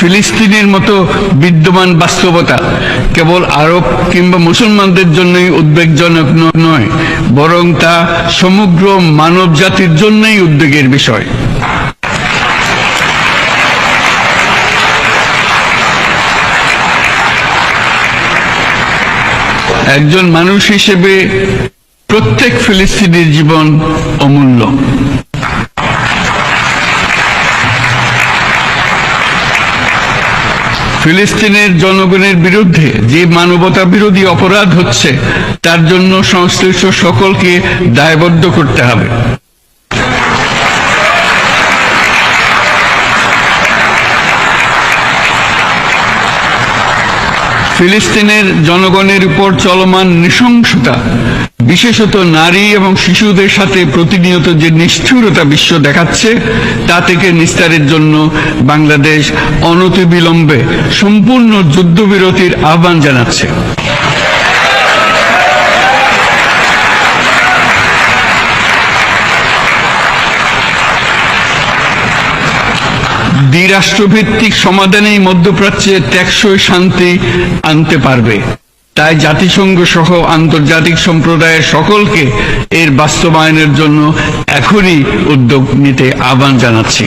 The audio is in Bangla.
ফিলিস্তিনের মতো বিদ্যমান বাস্তবতা কেবল আরব কিংবা মুসলমানদের জন্যই উদ্বেগজনক নয়, বরং তা সমগ্র মানব জাতির জন্যই উদ্বেগের বিষয়। একজন মানুষ হিসেবে প্রত্যেক ফিলিস্তিনির জীবন অমূল্য। ফিলিস্তিনের জনগণের বিরুদ্ধে যে মানবতা বিরোধী অপরাধ হচ্ছে তার জন্য সংশ্লিষ্ট সকলকে দায়বদ্ধ করতে হবে। ফিলিস্তিনের জনগণের উপর চলমান নৃশংসতা, বিশেষত নারী এবং শিশুদের সাথে প্রতিনিয়ত যে নিষ্ঠুরতা বিশ্ব দেখাচ্ছে, তা থেকে নিস্তারের জন্য বাংলাদেশ অনতিবিলম্বে সম্পূর্ণ যুদ্ধবিরতির আহ্বান জানাচ্ছে। দ্বিরাষ্ট্রভিত্তিক সমাধানেই মধ্যপ্রাচ্যে টেকসই শান্তি আনতে পারবে। তাই জাতিসংঘ সহ আন্তর্জাতিক সম্প্রদায়ের সকলকে এর বাস্তবায়নের জন্য এখনই উদ্যোগ নিতে আহ্বান জানাচ্ছি।